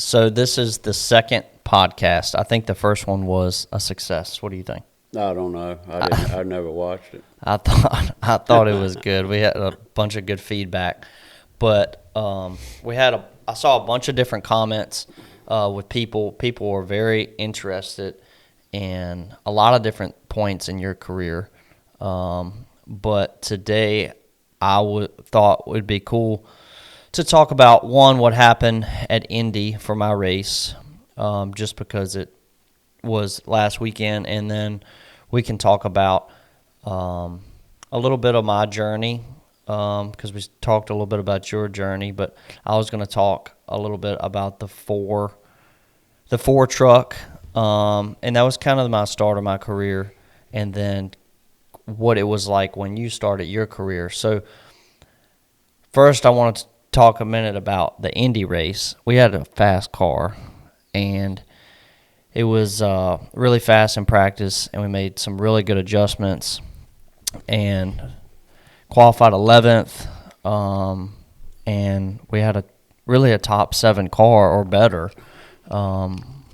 So this is the second podcast. I think the first one was a success. What do you think? I don't know. I never watched it. I thought it was good. We had a bunch of good feedback, but I saw a bunch of different comments with people. People were very interested in a lot of different points in your career. But today, thought it would be cool to talk about what happened at Indy for my race, just because it was last weekend, and then we can talk about a little bit of my journey, because we talked a little bit about your journey, but I was going to talk a little bit about the four truck, and that was kind of my start of my career, and then what it was like when you started your career. So first I wanted to talk a minute about the Indy race. We had a fast car, and it was really fast in practice, and we made some really good adjustments and qualified 11th, and we had a top 7 car or better.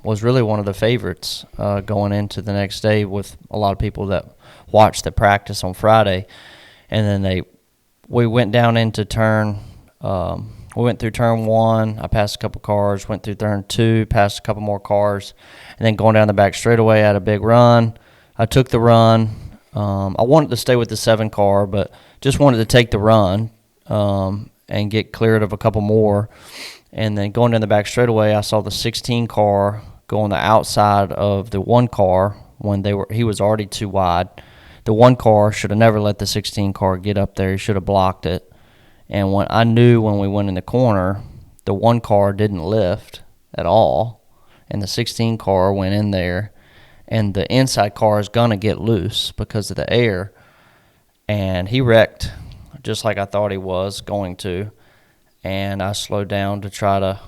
Was really one of the favorites going into the next day with a lot of people that watched the practice on Friday. And then we went down into we went through turn 1. I passed a couple cars, went through turn 2, passed a couple more cars, and then going down the back straightaway, I had a big run. I took the run. I wanted to stay with the 7 car, but just wanted to take the run and get cleared of a couple more. And then going down the back straightaway, I saw the 16 car go on the outside of the 1 car when he was already too wide. The 1 car should have never let the 16 car get up there. He should have blocked it. And when we went in the corner, the 1 car didn't lift at all, and the 16 car went in there, and the inside car is going to get loose because of the air. And he wrecked just like I thought he was going to. And I slowed down to try to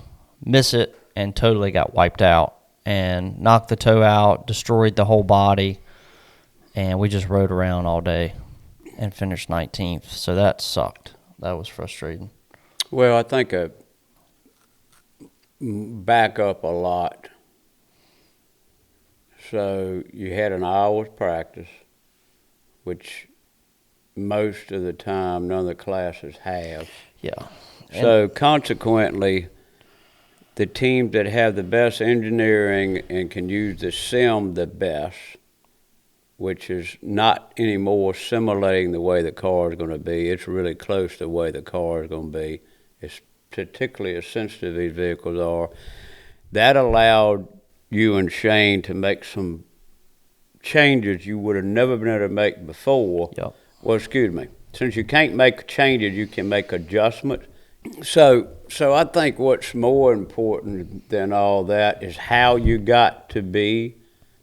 miss it and totally got wiped out and knocked the toe out, destroyed the whole body, and we just rode around all day and finished 19th. So that sucked. That was frustrating. Well, I think back up a lot. So you had an hour's practice, which most of the time none of the classes have. Yeah. So consequently, the teams that have the best engineering and can use the sim the best, which is not anymore simulating the way the car is going to be. It's really close to the way the car is going to be. It's particularly as sensitive these vehicles are. That allowed you and Shane to make some changes you would have never been able to make before. Yep. Well, excuse me. Since you can't make changes, you can make adjustments. So I think what's more important than all that is how you got to be.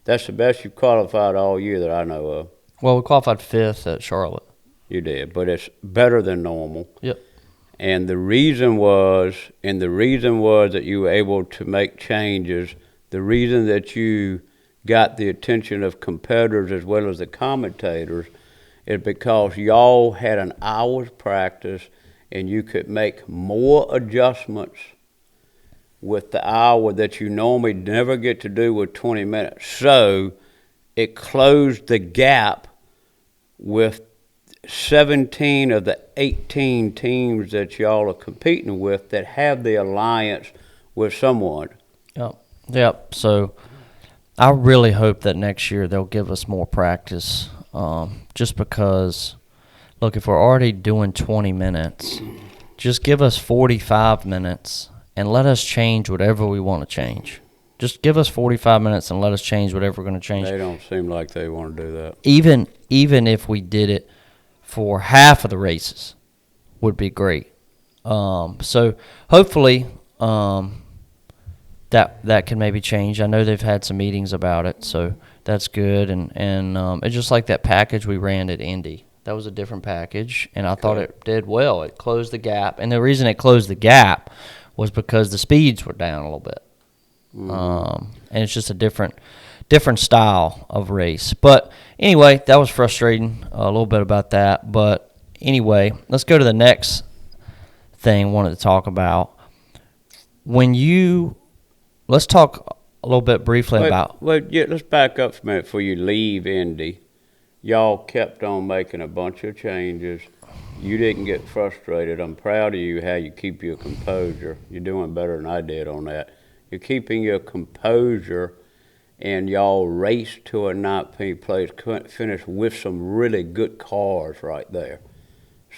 That's the best you've qualified all year that I know of. Well, we qualified 5th at Charlotte. You did, but it's better than normal. Yep. And the reason was that you were able to make changes. The reason that you got the attention of competitors as well as the commentators is because y'all had an hour's practice and you could make more adjustments with the hour that you normally never get to do with 20 minutes. So it closed the gap with 17 of the 18 teams that y'all are competing with that have the alliance with someone. Yep. So I really hope that next year they'll give us more practice, just because, look, if we're already doing 20 minutes, just give us 45 minutes and let us change whatever we want to change. Just give us 45 minutes and let us change whatever we're going to change. They don't seem like they want to do that. Even if we did it for half of the races, would be great. So hopefully that can maybe change. I know they've had some meetings about it, so that's good. And it's just like that package we ran at Indy. That was a different package, and I thought it did well. It closed the gap, and the reason it closed the gap was because the speeds were down a little bit. And it's just a different style of race. But anyway, that was frustrating, a little bit about that. But anyway, let's go to the next thing I wanted to talk about. When you let's talk a little bit briefly about. Well, yeah, let's back up a minute before you leave Indy. Y'all kept on making a bunch of changes. You didn't get frustrated. I'm proud of you how you keep your composure. You're doing better than I did on that. You're keeping your composure, and y'all raced to a 19th place, finished with some really good cars right there.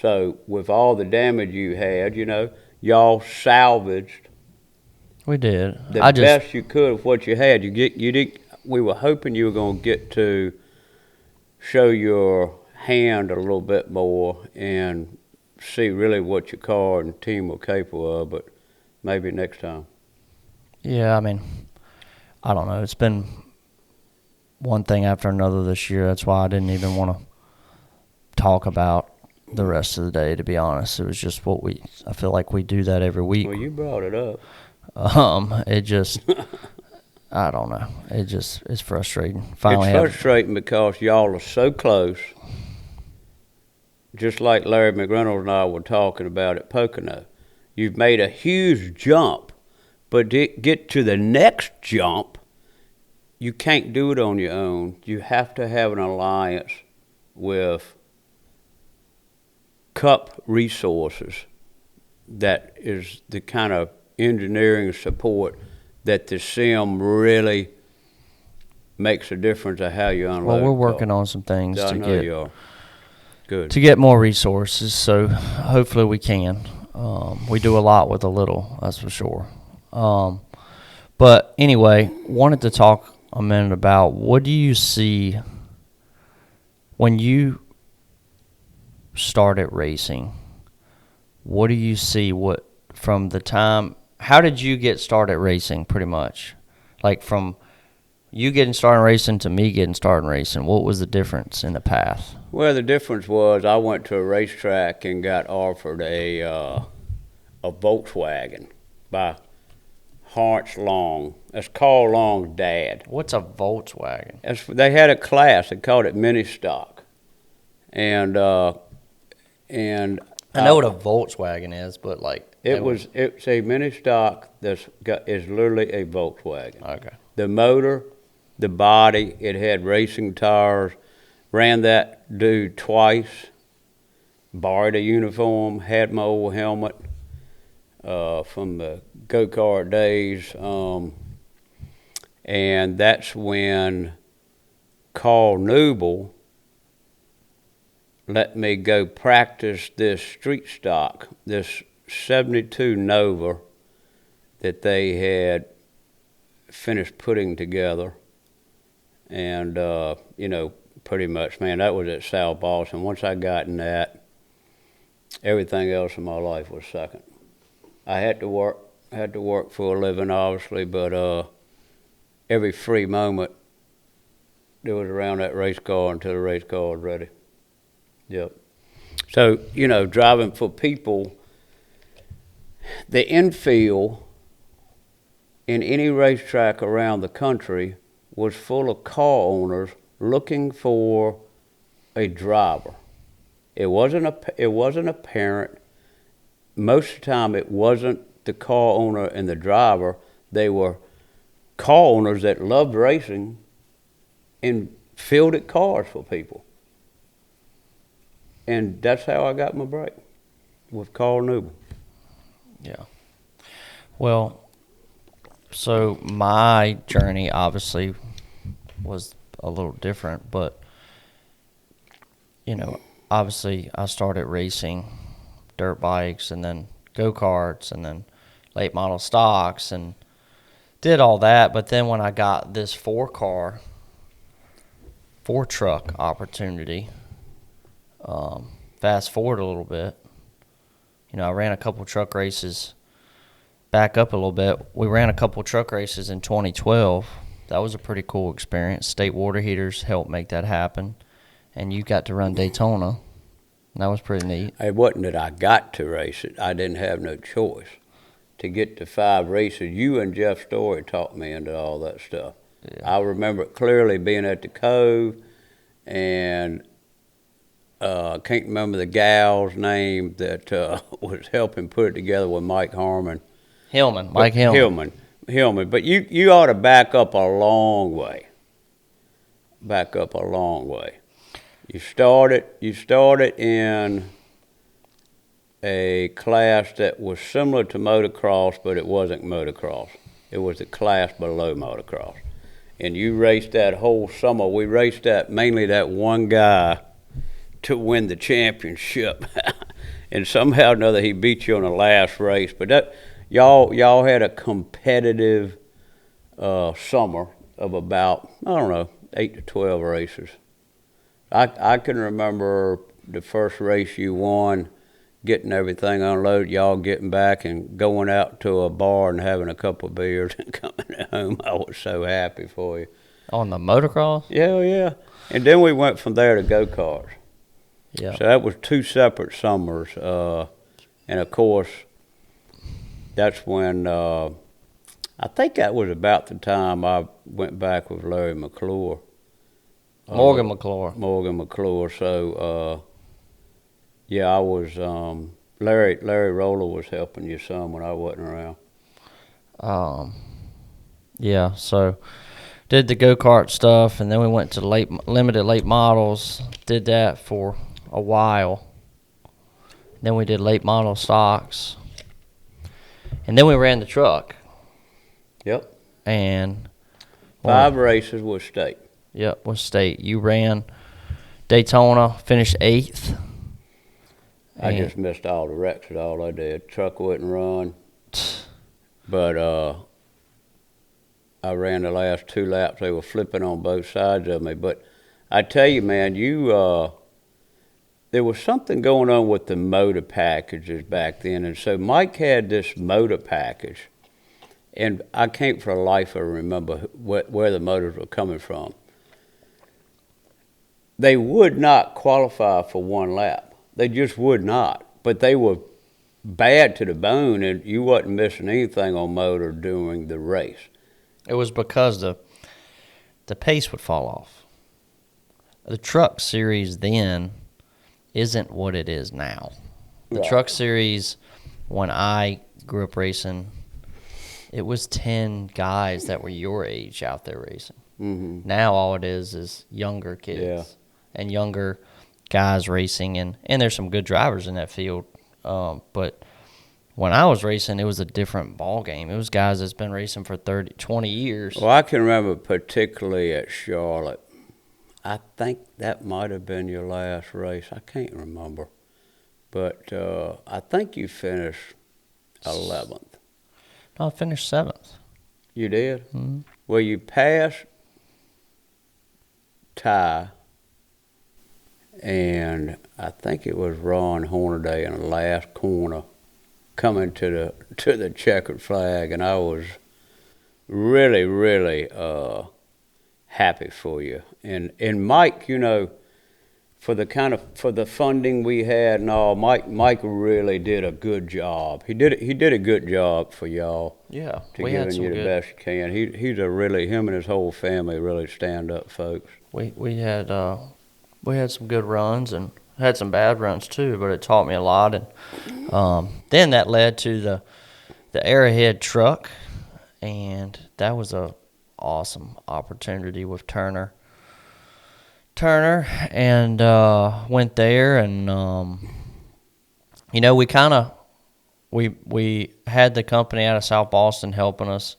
So with all the damage you had, y'all salvaged We did. the best you could of what you had. We were hoping you were going to get to show your hand a little bit more and see really what your car and team were capable of, but maybe next time. Yeah, I mean, I don't know. It's been one thing after another this year. That's why I didn't even want to talk about the rest of the day, to be honest. It was just I feel like we do that every week. Well, you brought it up. It just, I don't know. It's frustrating. It's frustrating because y'all are so close. Just like Larry McReynolds and I were talking about at Pocono. You've made a huge jump, but to get to the next jump, you can't do it on your own. You have to have an alliance with Cup Resources that is the kind of engineering support that the sim really makes a difference of how you unload. Well, we're working on some things to get more resources, so hopefully we can. We do a lot with a little, that's for sure. But anyway, wanted to talk a minute about what do you see when you started racing? What do you see from the time, how did you get started racing pretty much? Like from you getting started racing to me getting started racing, what was the difference in the path? Well, the difference was I went to a racetrack and got offered a Volkswagen by Hart's Long. That's Carl Long's dad. What's a Volkswagen? They had a class. They called it mini stock, and I know what a Volkswagen is, but like it's a mini stock is literally a Volkswagen. Okay. The motor, the body, it had racing tires. Ran that dude twice. Borrowed a uniform. Had my old helmet from the go-kart days. And that's when Carl Newble let me go practice this street stock, this 72 Nova that they had finished putting together. And, pretty much, man, that was at South Boston. Once I got in that, everything else in my life was second. I had to work for a living, obviously, but every free moment there was around that race car until the race car was ready. Yep. So, driving for people, the infield in any racetrack around the country was full of car owners looking for a driver. It wasn't a parent. Most of the time, it wasn't the car owner and the driver. They were car owners that loved racing and fielded cars for people. And that's how I got my break, with Carl Newble. Yeah. Well, so my journey obviously was a little different, but obviously I started racing dirt bikes and then go-karts and then late model stocks and did all that. But then when I got this four truck opportunity, fast forward a little bit, I ran a couple truck races. Back up a little bit, we ran a couple truck races in 2012. That was a pretty cool experience. State Water Heaters helped make that happen. And you got to run Daytona. That was pretty neat. It wasn't that I got to race it. I didn't have no choice. To get to 5 races, you and Jeff Story talked me into all that stuff. Yeah. I remember clearly being at the Cove, and I can't remember the gal's name that was helping put it together with Mike Harmon. Mike Hillman. Hillman. But you ought to back up a long way. Back up a long way. You started in a class that was similar to motocross, but it wasn't motocross. It was the class below motocross. And you raced that whole summer. We raced that mainly that one guy to win the championship. And somehow or another he beat you on the last race. But that y'all had a competitive summer of about, I don't know, 8 to 12 races. I can remember the first race you won, getting everything unloaded, y'all getting back and going out to a bar and having a couple of beers and coming home. I was so happy for you. On the motocross? Yeah. And then we went from there to go-karts. Yeah. So that was 2 separate summers. And, of course, that's when I think that was about the time I went back with Larry McClure. Morgan McClure. So, yeah, I was Larry Roller was helping you some when I wasn't around. Yeah, so did the go-kart stuff, and then we went to limited late models, did that for a while. Then we did late model stocks, and then we ran the truck. Yep. And 5 races with state. Yep, with state. You ran Daytona, finished 8th. I just missed all the wrecks. That's all I did. Truck wouldn't run. But I ran the last 2 laps. They were flipping on both sides of me. But I tell you, man, there was something going on with the motor packages back then. And so Mike had this motor package. And I can't for the life of remember where the motors were coming from. They would not qualify for 1 lap. They just would not. But they were bad to the bone, and you wasn't missing anything on motor during the race. It was because the pace would fall off. The truck series then isn't what it is now. The truck series, when I grew up racing, it was 10 guys that were your age out there racing. Mm-hmm. Now all it is younger kids and younger guys racing, and there's some good drivers in that field. But when I was racing, it was a different ball game. It was guys that's been racing for 20 years. Well, I can remember particularly at Charlotte. I think that might have been your last race. I can't remember. But I think you finished 11th. No, I finished 7th. You did? Mm-hmm. Well, you passed Ty, and I think it was Ron Hornaday in the last corner coming to the checkered flag, and I was really, really happy for you. And Mike, for the funding we had and all, Mike really did a good job. He did a good job for y'all. Yeah, to we had giving some you the good. best you can. He's him and his whole family really stand up folks. We had some good runs and had some bad runs too, but it taught me a lot. And then that led to the Arrowhead truck, and that was a awesome opportunity with Turner, and went there, and we had the company out of South Boston helping us,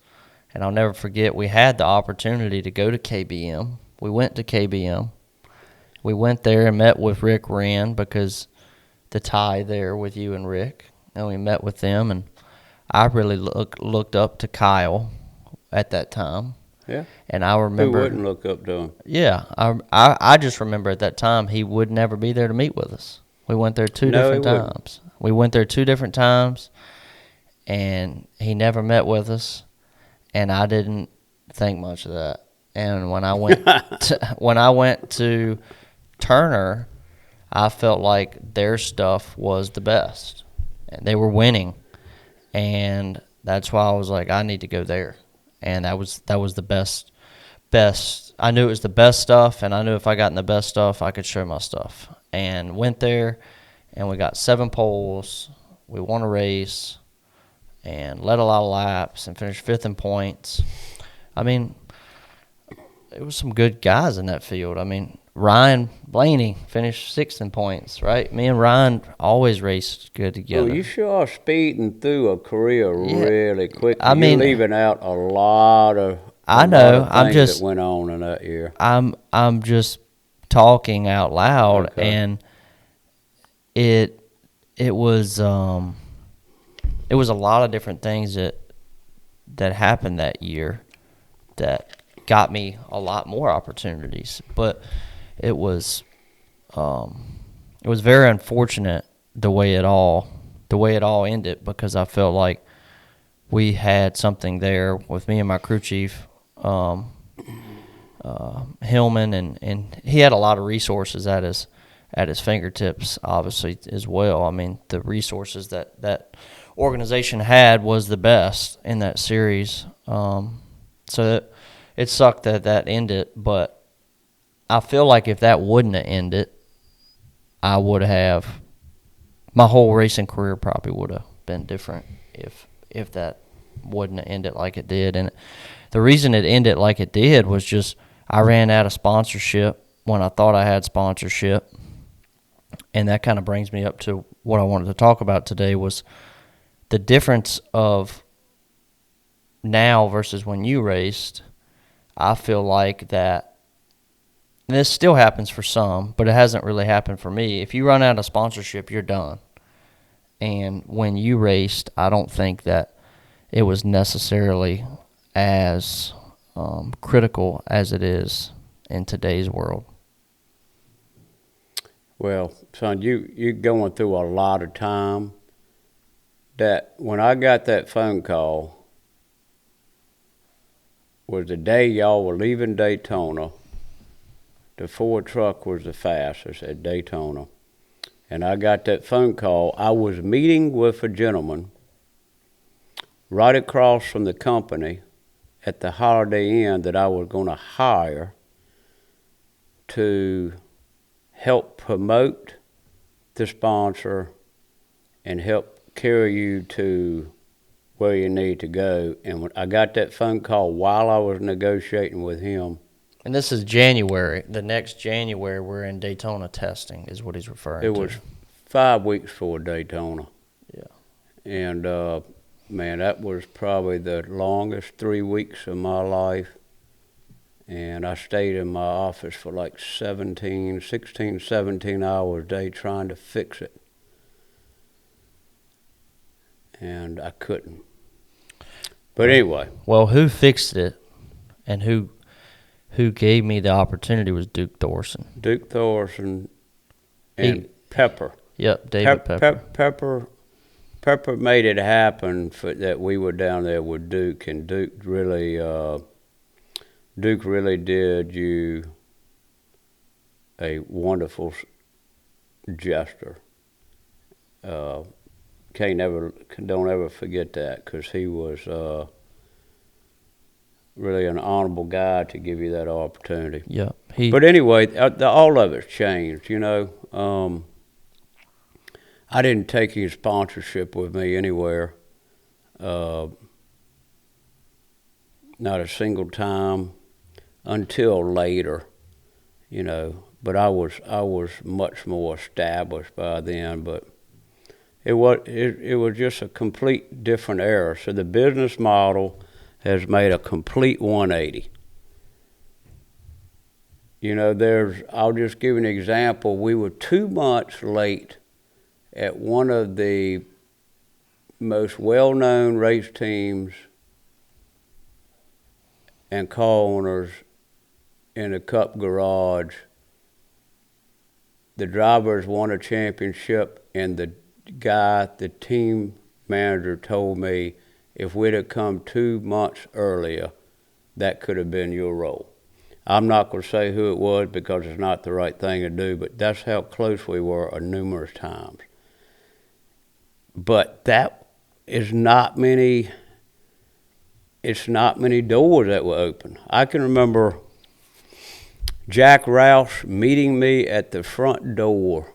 and I'll never forget, we had the opportunity to go to KBM. We went to KBM. We went there and met with Rick Wren, because the tie there with you and Rick, and we met with them, and I really looked up to Kyle at that time. Yeah. And I remember... Who wouldn't look up to him? Yeah. I just remember at that time he would never be there to meet with us. We went there two different times. We went there 2 different times, and he never met with us, and I didn't think much of that. And when I went to Turner, I felt like their stuff was the best, and they were winning, and that's why I was like, I need to go there. And that was the best. I knew it was the best stuff, and I knew if I got in the best stuff, I could show my stuff. And went there, and we got 7 poles. We won a race, and led a lot of laps and finished 5th in points. I mean, it was some good guys in that field. I mean, Ryan Blaney finished 6th in points, right? Me and Ryan always raced good together. Well, you sure are speeding through a career really quick. I mean, you're leaving out a lot of I know. I'm just that went on in that year. I'm just talking out loud, Okay. and it was a lot of different things that happened that year that got me a lot more opportunities, but it was very unfortunate the way it all ended, because I felt like we had something there with me and my crew chief, Hillman, and he had a lot of resources at his fingertips, obviously, as well. I mean, the resources that organization had was the best in that series. So it sucked that ended, but I feel like if that wouldn't have ended, I would have, my whole racing career probably would have been different if that wouldn't have ended like it did. And the reason it ended like it did was just I ran out of sponsorship when I thought I had sponsorship. And that kind of brings me up to what I wanted to talk about today, was the difference of now versus when you raced. I feel like that, and this still happens for some, but it hasn't really happened for me. If you run out of sponsorship, you're done. And when you raced, I don't think that it was necessarily as critical as it is in today's world. Well, son, you're going through a lot of time. That when I got that phone call was the day y'all were leaving Daytona. The Ford truck was the fastest at Daytona. And I got that phone call. I was meeting with a gentleman right across from the company at the Holiday Inn that I was going to hire to help promote the sponsor and help carry you to where you need to go. And when I got that phone call while I was negotiating with him. And this is January. The next January, we're in Daytona testing, is what he's referring to. It was 5 weeks before Daytona. Yeah. And, man, that was probably the longest 3 weeks of my life. And I stayed in my office for like 16, 17 hours a day trying to fix it. And I couldn't. But anyway. Well, who fixed it and who gave me the opportunity was Duke Thorson. Duke Thorson and Pepper. Yep, David Pepper. Pepper made it happen for that we were down there with Duke, and Duke really did you a wonderful gesture. Don't ever forget that, because he was really an honorable guy to give you that opportunity. Yeah. But anyway, all of it's changed, you know. I didn't take his sponsorship with me anywhere. Not a single time until later, you know. But I was much more established by then. But it was just a complete different era. So the business model has made a complete 180. You know, I'll just give an example. We were 2 months late at one of the most well-known race teams and car owners in the Cup garage. The drivers won a championship, and the team manager told me, if we'd have come 2 months earlier, that could have been your role. I'm not going to say who it was because it's not the right thing to do, but that's how close we were numerous times. But that is not many. It's not many doors that were open. I can remember Jack Rouse meeting me at the front door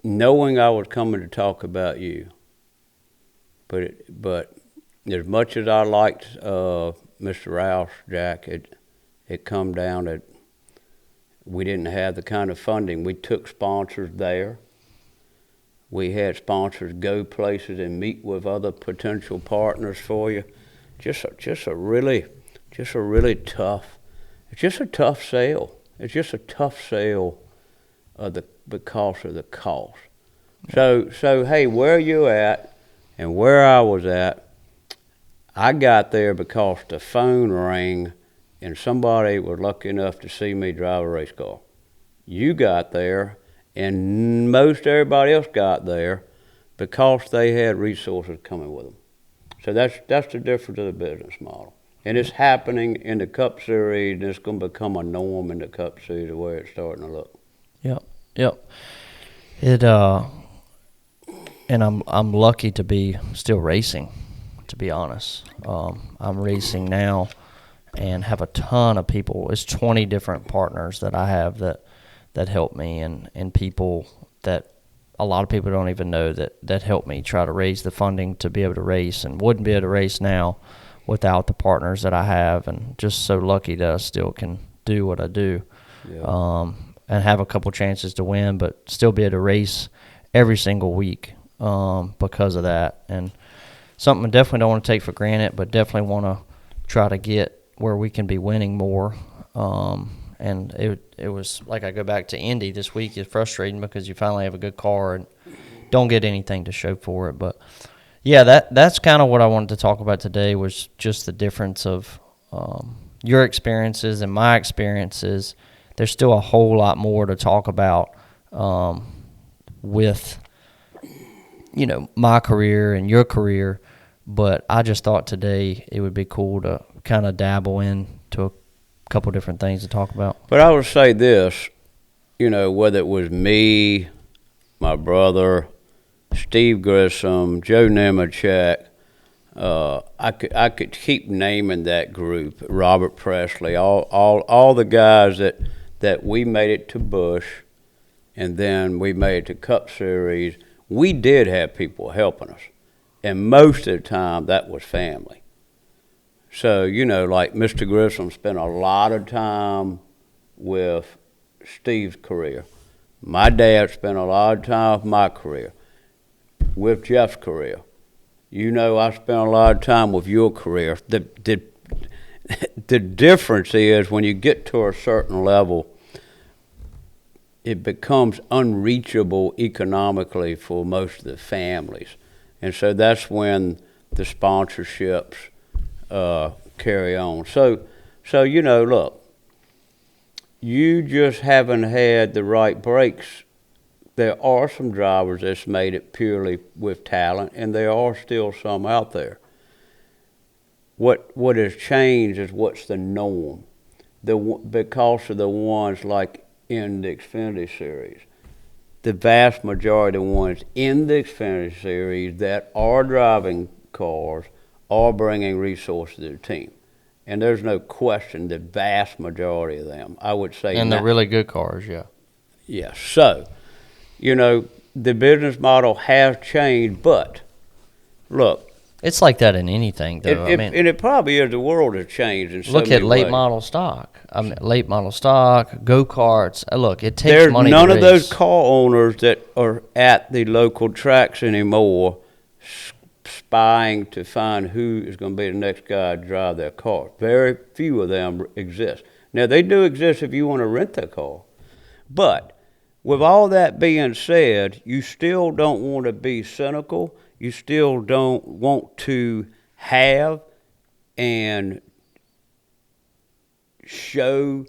knowing I was coming to talk about you, but as much as I liked Mr. Rouse, Jack, it come down that we didn't have the kind of funding. We took sponsors there. We had sponsors go places and meet with other potential partners for you. Just a really tough. It's just a tough sale. It's just a tough sale because of the cost. So hey, where you at and where I was at, I got there because the phone rang and somebody was lucky enough to see me drive a race car. You got there, and most everybody else got there because they had resources coming with them. So that's the difference of the business model. And it's happening in the Cup Series, and it's going to become a norm in the Cup Series the way it's starting to look. Yep. It and I'm lucky to be still racing, to be honest. I'm racing now and have a ton of people. It's 20 different partners that I have that help me, and people that a lot of people don't even know that help me try to raise the funding to be able to race, and wouldn't be able to race now without the partners that I have, and just so lucky that I still can do what I do. Yeah. And have a couple chances to win, but still be able to race every single week because of that. And something I definitely don't want to take for granted, but definitely want to try to get where we can be winning more. And it was like, I go back to Indy this week. It's frustrating because you finally have a good car and don't get anything to show for it. But yeah, that's kind of what I wanted to talk about today, was just the difference of your experiences and my experiences. There's still a whole lot more to talk about with, my career and your career. But I just thought today it would be cool to kind of dabble into a couple different things to talk about. But I would say this, whether it was me, my brother, Steve Grissom, Joe Nemechek, I could keep naming that group, Robert Presley, all the guys that we made it to Busch, and then we made it to Cup Series. We did have people helping us, and most of the time that was family. So, like Mr. Grissom spent a lot of time with Steve's career. My dad spent a lot of time with my career, with Jeff's career. I spent a lot of time with your career. The difference is when you get to a certain level, it becomes unreachable economically for most of the families. And so that's when the sponsorships carry on. So look, you just haven't had the right breaks. There are some drivers that's made it purely with talent, and there are still some out there. What has changed is what's the norm. Because of the ones like in the Xfinity Series, the vast majority of the ones in the Xfinity Series that are driving cars are bringing resources to the team. And there's no question the vast majority of them, I would say. And the really good cars, yeah. Yeah, so, the business model has changed, but look. It's like that in anything, though. And it probably is. The world has changed in so many ways. Look at late model stock. Late model stock, go-karts. Look, it takes There's money none to of race. those car owners that are at the local tracks anymore spying to find who is going to be the next guy to drive their car. Very few of them exist. Now, they do exist if you want to rent their car. But with all that being said, you still don't want to be cynical. You still don't want to have and show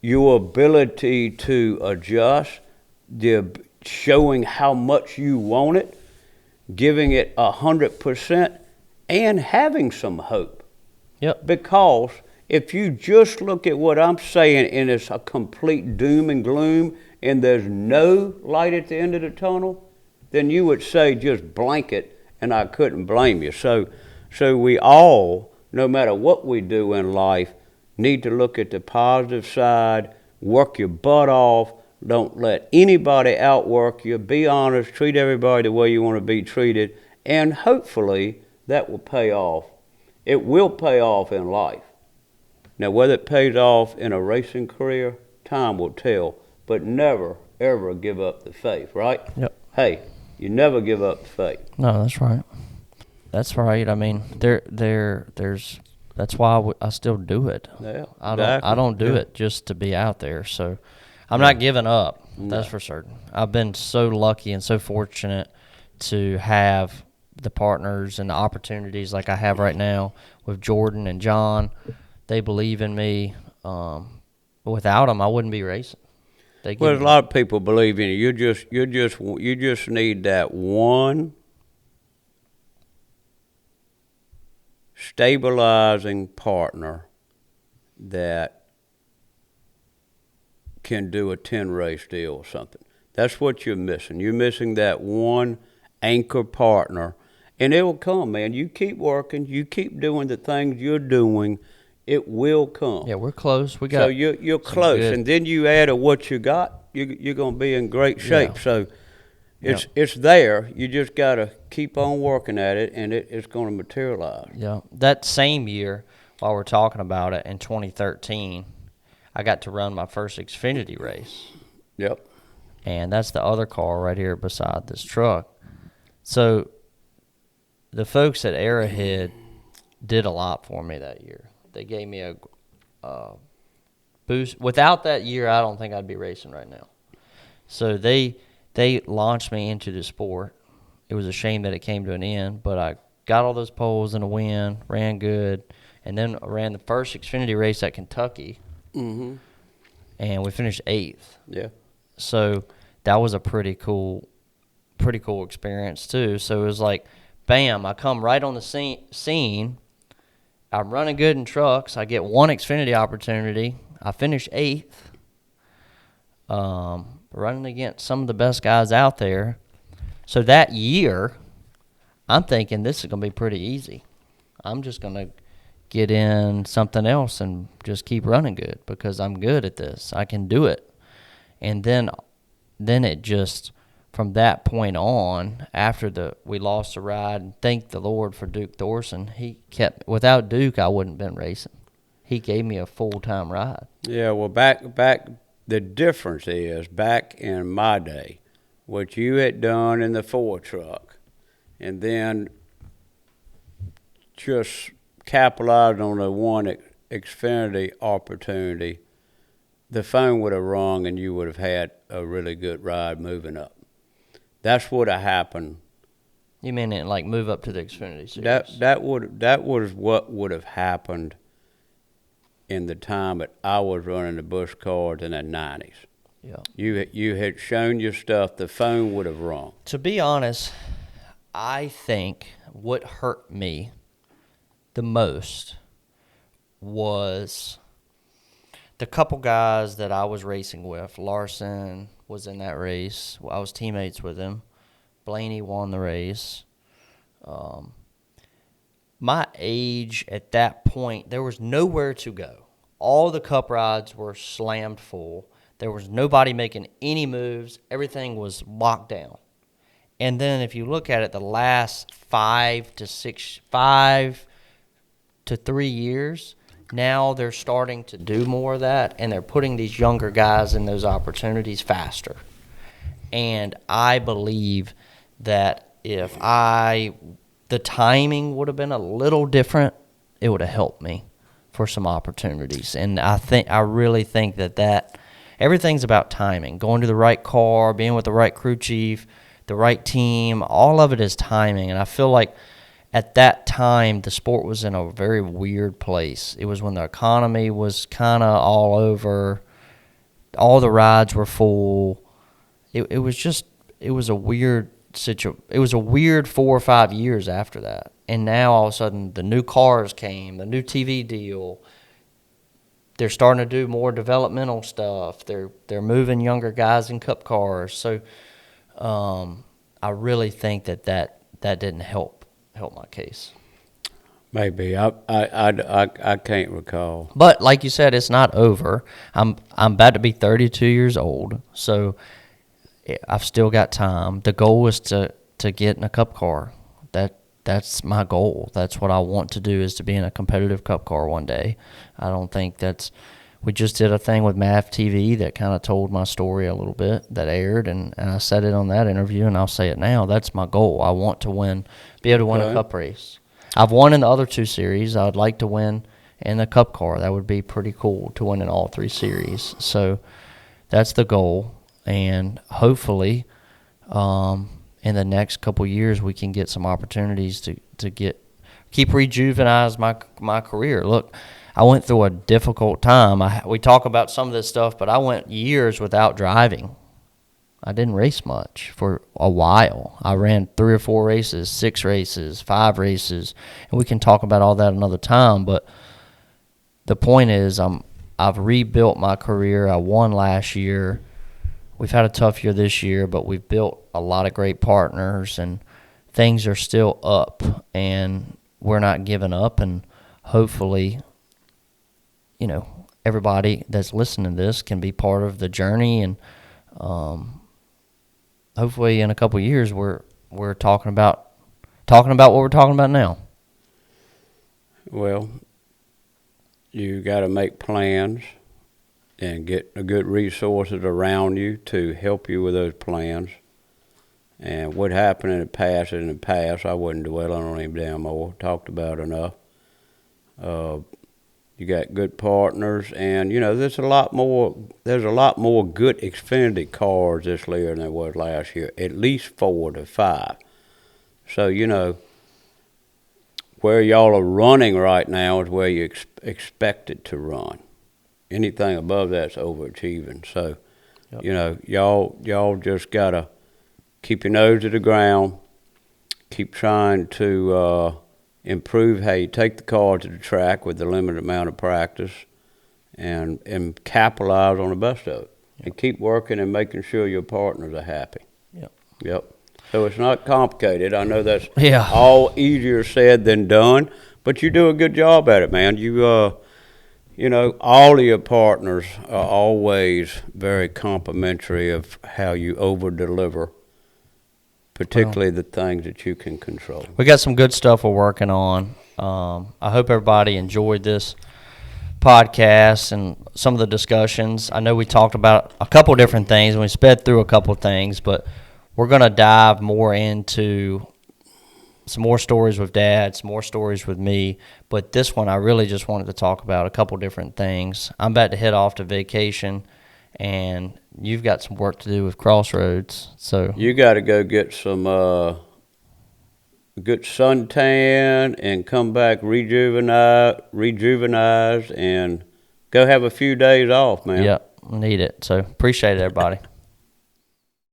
your ability to adjust, showing how much you want it, giving it 100%, and having some hope. Yep. Because if you just look at what I'm saying and it's a complete doom and gloom and there's no light at the end of the tunnel, then you would say just blanket, and I couldn't blame you. So we all, no matter what we do in life, need to look at the positive side, work your butt off, Don't let anybody outwork you. Be honest. Treat everybody the way you want to be treated. And hopefully that will pay off. It will pay off in life. Now, whether it pays off in a racing career, time will tell. But never, ever give up the faith, right? Yep. Hey, you never give up the faith. No, that's right. That's right. I mean, there's that's why I still do it. Yeah, I don't do it just to be out there. So I'm not giving up. That's for certain. I've been so lucky and so fortunate to have the partners and the opportunities like I have right now with Jordan and John. They believe in me. Without them, I wouldn't be racing. Well, a lot of people believe in you. You just need that one stabilizing partner that can do a 10-race deal or something. That's what you're missing. You're missing that one anchor partner, and it will come, man. You keep working. You keep doing the things you're doing. It will come. Yeah, we're close. We got so you're close, and then you add to what you got. You're going to be in great shape. Yeah. So it's there. You just got to keep on working at it, and it's going to materialize. Yeah. That same year, while we're talking about it, in 2013, I got to run my first Xfinity race. Yep. And that's the other car right here beside this truck. So the folks at Arrowhead did a lot for me that year. They gave me a boost. Without that year, I don't think I'd be racing right now. So they launched me into the sport. It was a shame that it came to an end, but I got all those poles in a win, ran good, and then I ran the first Xfinity race at Kentucky, and we finished 8th. Yeah. So that was a pretty cool experience too. So it was like, bam, I come right on the scene. I'm running good in trucks. I get one Xfinity opportunity. I finish 8th, running against some of the best guys out there. So that year, I'm thinking this is going to be pretty easy. I'm just going to get in something else and just keep running good because I'm good at this. I can do it. And then it just, from that point on, after we lost the ride, and thank the Lord for Duke Thorson, without Duke, I wouldn't have been racing. He gave me a full-time ride. Yeah, well, back, the difference is, back in my day, what you had done in the 4-truck, and then just capitalized on the one Xfinity opportunity, the phone would have rung and you would have had a really good ride moving up. That's what happened. You mean it like move up to the Xfinity series? That was what would have happened in the time that I was running the Busch cars in the 90s. Yeah. You had shown your stuff, the phone would have rung. To be honest, I think what hurt me the most was the couple guys that I was racing with. Larson was in that race. I was teammates with him. Blaney won the race. My age at that point, there was nowhere to go. All the cup rides were slammed full. There was nobody making any moves. Everything was locked down. And then if you look at it, the last 5 to 3 years, now they're starting to do more of that, and they're putting these younger guys in those opportunities faster. And I believe that if the timing would have been a little different, it would have helped me for some opportunities. And I really think that everything's about timing. Going to the right car, being with the right crew chief, the right team, all of it is timing. And I feel like at that time, the sport was in a very weird place. It was when the economy was kind of all over. All the rides were full. It was a weird situation. It was a weird 4 or 5 years after that. And now all of a sudden, the new cars came, the new TV deal. They're starting to do more developmental stuff. They're moving younger guys in cup cars. So I really think that didn't help my case. Maybe I can't recall. But like you said, it's not over. I'm about to be 32 years old, so I've still got time. The goal is to get in a Cup car. That's my goal. That's what I want to do, is to be in a competitive Cup car one day. I don't think that's. We just did a thing with MAV TV that kind of told my story a little bit, that aired, and I said it on that interview, and I'll say it now. That's my goal. I want to be able to win a Cup race. I've won in the other two series. I would like to win in the Cup car. That would be pretty cool to win in all three series. So that's the goal, and hopefully in the next couple years we can get some opportunities to keep rejuvenizing my career. Look, I went through a difficult time. We talk about some of this stuff, but I went years without driving. I didn't race much for a while. I ran 3 or 4 races, 6 races, 5 races, and we can talk about all that another time. But the point is, I've rebuilt my career. I won last year. We've had a tough year this year, but we've built a lot of great partners, and things are still up, and we're not giving up. And hopefully, everybody that's listening to this can be part of the journey, and hopefully in a couple of years we're talking about what we're talking about now. Well, you got to make plans and get good resources around you to help you with those plans. And what happened in the past is in the past. I wouldn't dwell on any damn more. Talked about enough. You got good partners, and there's a lot more good Xfinity cars this year than there was last year. At least 4 to 5. So where y'all are running right now is where you expect it to run. Anything above that's overachieving. So, Yep. Y'all just gotta keep your nose to the ground. Keep trying to improve how you take the car to the track with the limited amount of practice, and capitalize on the best of it. Yep. And keep working and making sure your partners are happy. Yep. So it's not complicated. I know that's all easier said than done, but you do a good job at it, man. All of your partners are always very complimentary of how you over-deliver, particularly the things that you can control. We got some good stuff we're working on. I hope everybody enjoyed this podcast and some of the discussions. I know we talked about a couple different things, and we sped through a couple things, but we're going to dive more into some more stories with Dad, some more stories with me. But this one, I really just wanted to talk about a couple different things. I'm about to head off to vacation, and you've got some work to do with Crossroads. So you got to go get some good suntan and come back rejuvenized, and go have a few days off, man. Yep, need it. So appreciate it, everybody.